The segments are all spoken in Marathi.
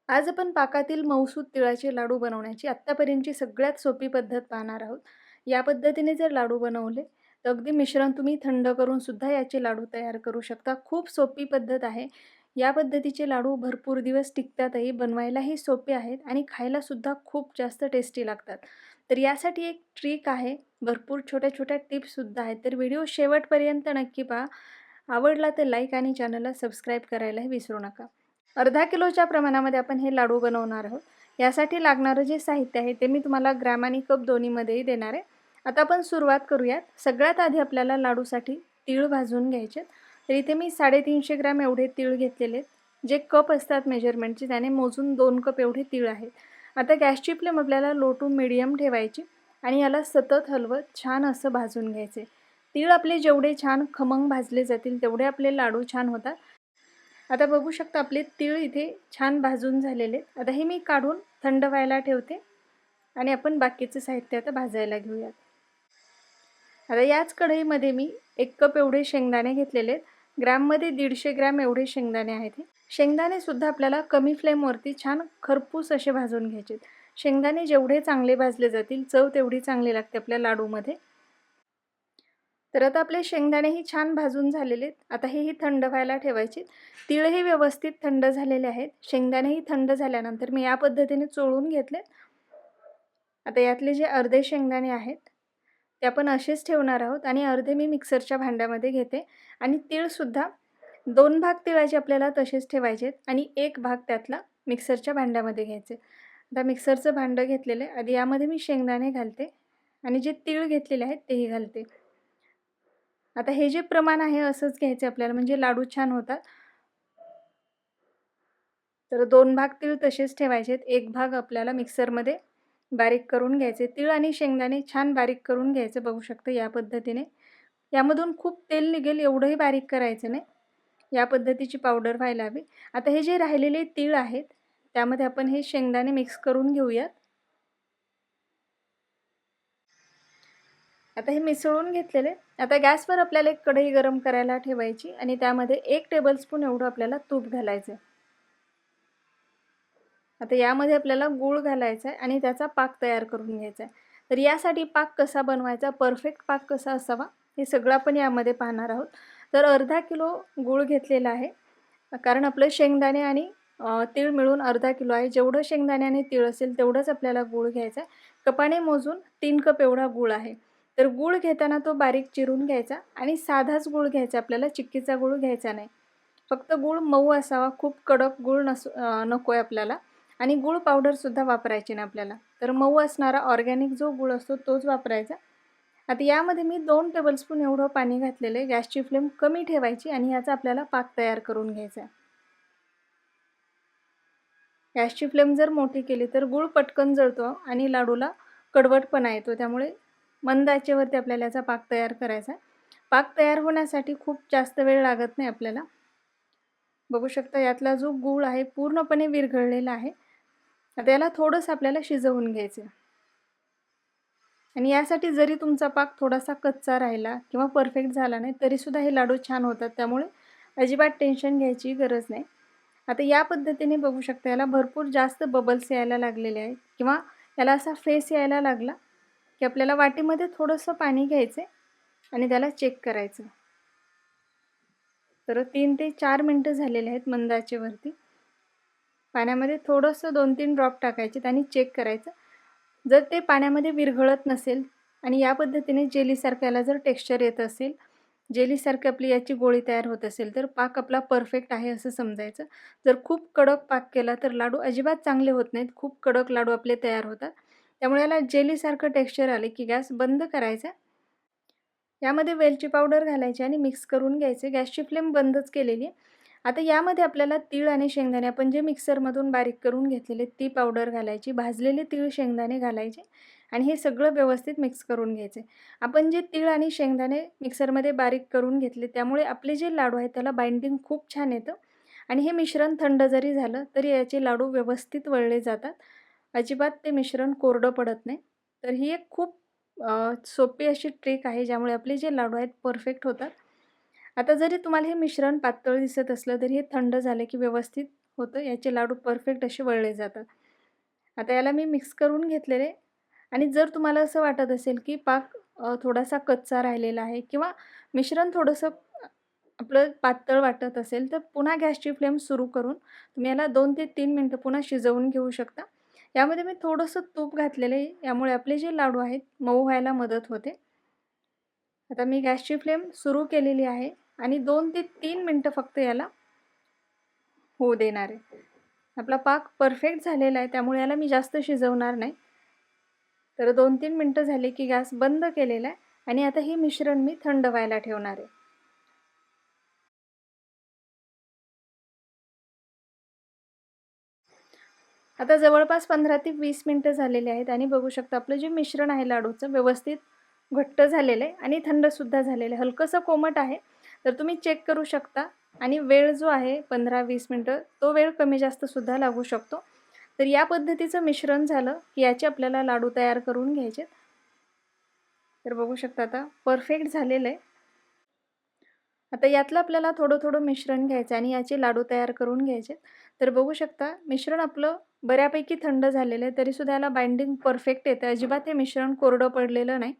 आज आपण पाकातील मऊसूत तिळाचे लाडू बनवण्याची आत्तापर्यंतची सगळ्यात सोपी पद्धत पाहणार आहोत. या पद्धतीने जर लाडू बनवले तर अगदी मिश्रण तुम्ही थंड करून सुद्धा याचे लाडू तयार करू शकता. खूप सोपी पद्धत आहे. या पद्धतीचे लाडू भरपूर दिवस टिकतातही, बनवायलाही सोपे आहेत आणि खायला सुद्धा खूप जास्त टेस्टी लागतात. तर यासाठी एक ट्रिक आहे, भरपूर छोट्या-छोट्या टिप्ससुद्धा आहेत. तर व्हिडिओ शेवटपर्यंत नक्की पहा. आवडला तर लाईक आणि चॅनलला सबस्क्राईब करायलाही विसरू नका. अर्धा किलोच्या प्रमाणामध्ये आपण हे लाडू बनवणार आहोत. यासाठी लागणारं जे साहित्य आहे ते मी तुम्हाला ग्रॅम आणि कप दोन्हीमध्येही देणार आहे. आता आपण सुरुवात करूयात. सगळ्यात आधी आपल्याला लाडूसाठी तीळ भाजून घ्यायचे. तर इथे मी 350 ग्रॅम एवढे तीळ घेतलेले आहेत. जे कप असतात मेजरमेंटचे त्याने मोजून 2 कप एवढे तीळ आहेत. आता गॅसची फ्लेम आपल्याला लो टू मीडियम ठेवायची आणि याला सतत हलवत छान असं भाजून घ्यायचे. तीळ आपले जेवढे छान खमंग भाजले जातील तेवढे आपले लाडू छान होतात. आता बघू शकता आपले तीळ इथे छान भाजून झालेले आहेत. आता हे मी काढून थंड व्हायला ठेवते आणि आपण बाकीचं साहित्य आता भाजायला घेऊयात. आता याच कढईमध्ये मी 1 कप एवढे शेंगदाणे घेतलेले आहेत. ग्रॅममध्ये 150 ग्रॅम एवढे शेंगदाणे आहेत हे. शेंगदाणे सुद्धा आपल्याला कमी फ्लेमवरती छान खरपूस असे भाजून घ्यायचे. शेंगदाणे जेवढे चांगले भाजले जातील चव तेवढी चांगली लागते आपल्या लाडूमध्ये. तर आता आपले शेंगदाणेही छान भाजून झालेले आहेत. आता हेही थंड व्हायला ठेवायचे. तीळही व्यवस्थित थंड झालेले आहेत. शेंगदाणेही थंड झाल्यानंतर मी या पद्धतीने चोळून घेतले. आता यातले जे अर्धे शेंगदाणे आहेत ते आपण असेच ठेवणार आहोत आणि अर्धे मी मिक्सरच्या भांड्यामध्ये घेते आणि तीळसुद्धा 2 भाग तिळाचे आपल्याला तसेच ठेवायचे आहेत आणि 1 भाग त्यातला मिक्सरच्या भांड्यामध्ये घ्यायचे. आता मिक्सरचं भांडं घेतलेलं आहे. आधी यामध्ये मी शेंगदाणे घालते आणि जे तीळ घेतलेले आहेत तेही घालते. आता हे जे प्रमाण आहे असंच घ्यायचं आपल्याला, म्हणजे लाडू छान होतात. तर 2 भाग तीळ तसेच ठेवायचे आहेत. 1 भाग आपल्याला मिक्सरमध्ये बारीक करून घ्यायचे. तीळ आणि शेंगदाणे छान बारीक करून घ्यायचं, बघू शकता या पद्धतीने. यामधून खूप तेल निघेल एवढंही बारीक करायचं नाही. या पद्धतीची पावडर व्हायला हवी. आता हे जे राहिलेले तीळ आहेत त्यामध्ये आपण हे शेंगदाणे मिक्स करून घेऊयात. आता हे मिसळून घेतलेले. आता गॅसवर आपल्याला एक कढई गरम करायला ठेवायची आणि त्यामध्ये 1 टेबलस्पून एवढं आपल्याला तूप घालायचं आहे. आता यामध्ये आपल्याला गूळ घालायचा आहे आणि त्याचा पाक तयार करून घ्यायचा आहे. तर यासाठी पाक कसा बनवायचा, परफेक्ट पाक कसा असावा, हे सगळं आपण यामध्ये पाहणार आहोत. तर अर्धा किलो गूळ घेतलेला आहे. कारण आपलं शेंगदाणे आणि तीळ मिळून अर्धा किलो आहे. जेवढं शेंगदाणे आणि तीळ असेल तेवढंच आपल्याला गूळ घ्यायचा आहे. कपाने मोजून 3 कप एवढा गूळ आहे. तर गूळ घेताना तो बारीक चिरून घ्यायचा आणि साधाच गूळ घ्यायचा, आपल्याला चिक्कीचा गूळ घ्यायचा नाही. फक्त गूळ मऊ असावा, खूप कडक गूळ नको आहे आपल्याला. आणि गूळ पावडरसुद्धा वापरायची नाही आपल्याला. तर मऊ असणारा ऑर्गॅनिक जो गूळ असतो तोच वापरायचा. आता यामध्ये मी 2 टेबलस्पून एवढं पाणी घातलेलं आहे. गॅसची फ्लेम कमी ठेवायची आणि याचा आपल्याला पाक तयार करून घ्यायचा आहे. गॅसची फ्लेम जर मोठी केली तर गूळ पटकन जळतो आणि लाडूला कडवटपणा येतो. त्यामुळे मंद आचेवरती आपल्याला याचा पाक तयार करायचा आहे. पाक तयार होण्यासाठी खूप जास्त वेळ लागत नाही आपल्याला. बघू शकता यातला जो गूळ आहे पूर्णपणे विरघळलेला आहे. आता याला थोडंसं आपल्याला शिजवून घ्यायचं आहे. आणि यासाठी जरी तुमचा पाक थोडासा कच्चा राहिला किंवा परफेक्ट झाला नाही तरीसुद्धा हे लाडू छान होतात. त्यामुळे अजिबात टेन्शन घ्यायची गरज नाही. आता या पद्धतीने बघू शकता याला भरपूर जास्त बबल्स यायला लागलेले आहेत किंवा याला असा फेस यायला लागला की आपल्याला वाटीमध्ये थोडंसं पाणी घ्यायचं आणि त्याला चेक करायचं. तर 3 ते 4 मिनटं झालेले आहेत मंद आचेवरती. पाण्यामध्ये थोडंसं 2-3 ड्रॉप टाकायचे आणि चेक करायचं. जर ते पाण्यामध्ये विरघळत नसेल आणि या पद्धतीने जेलीसारखं याला जर टेक्स्चर येत असेल, जेलीसारखी आपली याची गोळी तयार होत असेल, तर पाक आपला परफेक्ट आहे असं समजायचं. जर खूप कडक पाक केला तर लाडू अजिबात चांगले होत नाहीत. खूप कडक लाडू आपले तयार होतात. त्यामुळे याला जेलीसारखं टेक्स्चर आले की गॅस बंद करायचा. यामध्ये वेलची पावडर घालायची आणि मिक्स करून घ्यायचे. गॅसची फ्लेम बंदच केलेली आहे. आता यामध्ये आपल्याला तीळ आणि शेंगदाणे आपण जे मिक्सरमधून बारीक करून घेतलेले ती पावडर घालायची. भाजलेले तीळ शेंगदाणे घालायचे आणि हे सगळं व्यवस्थित मिक्स करून घ्यायचे. आपण जे तीळ आणि शेंगदाणे मिक्सरमध्ये बारीक करून घेतले त्यामुळे आपले जे लाडू आहेत त्याला बाइंडिंग खूप छान येतं आणि हे मिश्रण थंड जरी झालं तरी याचे लाडू व्यवस्थित वळले जातात. अजिबात ते मिश्रण कोरडं पडत नाही. तर ही एक खूप सोपी अशी ट्रिक आहे ज्यामुळे आपले जे लाडू आहेत परफेक्ट होतात. आता जरी तुम्हाला हे मिश्रण पातळ दिसत असलं तरी हे थंड झाले की व्यवस्थित होतं, याचे लाडू परफेक्ट असे वळले जातात. आता याला मी मिक्स करून घेतलेले आणि जर तुम्हाला असं वाटत असेल की पाक थोडासा कच्चा राहिलेला आहे किंवा मिश्रण थोडंसं आपलं पातळ वाटत असेल, तर पुन्हा गॅसची फ्लेम सुरू करून तुम्ही याला 2 ते 3 मिनिटं पुन्हा शिजवून घेऊ शकता. यामध्ये मी थोडंसं तूप घातलेलं आहे, यामुळे आपले जे लाडू आहेत मऊ व्हायला मदत होते. आता मी गॅसची फ्लेम सुरू केलेली आहे आणि 2 ते 3 मिनिटं फक्त याला होऊ देणार आहे. आपला पाक परफेक्ट झालेला आहे, त्यामुळे याला मी जास्त शिजवणार नाही. तर 2-3 मिनिटं झाले की गॅस बंद केलेला आहे आणि आता हे मिश्रण मी थंड व्हायला ठेवणार आहे. आता जवळपास 15 ते 20 मिनिटं झालेली आहेत आणि बघू शकता आपलं जे मिश्रण आहे लाडूचं व्यवस्थित घट्ट झालेलं आहे आणि थंडसुद्धा झालेलं आहे. हलकंसं कोमट आहे, तर तुम्ही चेक करू शकता आणि वेळ जो आहे 15-20 मिनिटं, तो वेळ कमी जास्तसुद्धा लागू शकतो. तर या पद्धतीचं मिश्रण झालं की याचे आपल्याला लाडू तयार करून घ्यायचे. तर बघू शकता आता परफेक्ट झालेलं आहे. आता यातलं आपल्याला थोडं-थोडं मिश्रण घ्यायचं आणि याचे लाडू तयार करून घ्यायचे. तर बघू शकता मिश्रण आपलं बऱ्यापैकी थंड झालेलं आहे, तरीसुद्धा याला बाइंडिंग परफेक्ट येतं. अजिबात हे मिश्रण कोरडं पडलेलं नाही.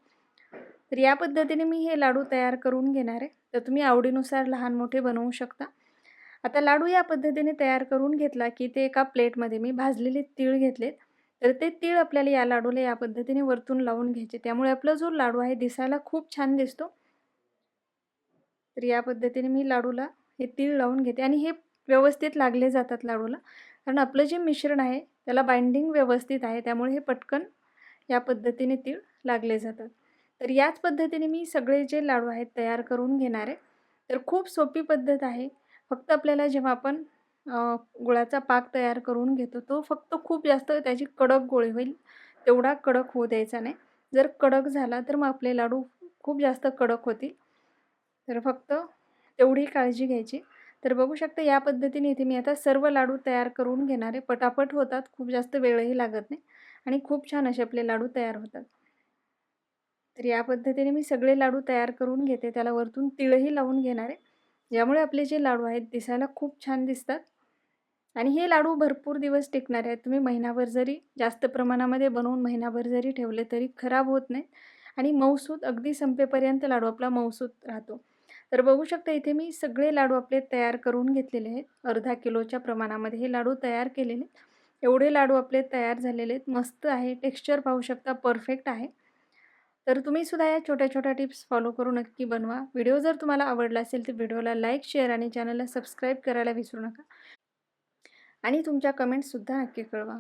तर या पद्धतीने मी हे लाडू तयार करून घेणार आहे. तर तुम्ही आवडीनुसार लहान-मोठे बनवू शकता. आता लाडू या पद्धतीने तयार करून घेतला, की ते एका प्लेटमध्ये मी भाजलेले तीळ घेतलेत. तर ते तीळ आपल्याला या लाडूला या पद्धतीने वरतून लावून घ्यायचे. त्यामुळे आपला जो लाडू आहे दिसायला खूप छान दिसतो. तर या पद्धतीने मी लाडूला हे तीळ लावून घेते आणि हे व्यवस्थित लागले जातात लाडूला. कारण आपलं जे मिश्रण आहे त्याला बाइंडिंग व्यवस्थित आहे. त्यामुळे हे पटकन या पद्धतीने तीळ लागले जातात. तर याच पद्धतीने मी सगळे जे लाडू आहेत तयार करून घेणार आहे. तर खूप सोपी पद्धत आहे. फक्त आपल्याला जेव्हा आपण गुळाचा पाक तयार करून घेतो, तो फक्त खूप जास्त त्याची कडक गोळी होईल, तेवढा कडक होऊ द्यायचा नाही. जर कडक झाला तर मग आपले लाडू खूप जास्त कडक होतील. तर फक्त तेवढी काळजी घ्यायची. तर बघू शकता या पद्धतीने इथे मी आता सर्व लाडू तयार करून घेणार आहे. पटापट होतात, खूप जास्त वेळही लागत नाही आणि खूप छान असे आपले लाडू तयार होतात. तर या पद्धतीने मी सगळे लाडू तयार करून घेते. त्याला वरतून तीळही लावून घेणार आहे. ज्यामुळे आपले जे लाडू आहेत दिसायला खूप छान दिसतात आणि हे लाडू भरपूर दिवस टिकणार आहेत. तुम्ही महिनाभर जरी जास्त प्रमाणामध्ये बनवून महिनाभर जरी ठेवले तरी खराब होत नाहीत आणि मऊसूत अगदी संपेपर्यंत लाडू आपला मऊसूत राहतो. तर बघू शकता इथे मी सगळे लाडू आपले तयार करून घेतलेले आहेत. अर्धा किलोच्या प्रमाणामध्ये हे लाडू तयार केलेले आहेत. एवढे लाडू आपले तयार झालेले आहेत. मस्त आहे. टेक्स्चर पाहू शकता परफेक्ट आहे. तर तुम्ही सुद्धा या छोट्या-छोट्या टिप्स फॉलो करून नक्की बनवा. व्हिडिओ जर तुम्हाला आवडला असेल तर व्हिडिओला लाईक, शेअर आणि चॅनलला सबस्क्राईब करायला विसरू नका आणि तुमच्या कमेंट्ससुद्धा नक्की कळवा.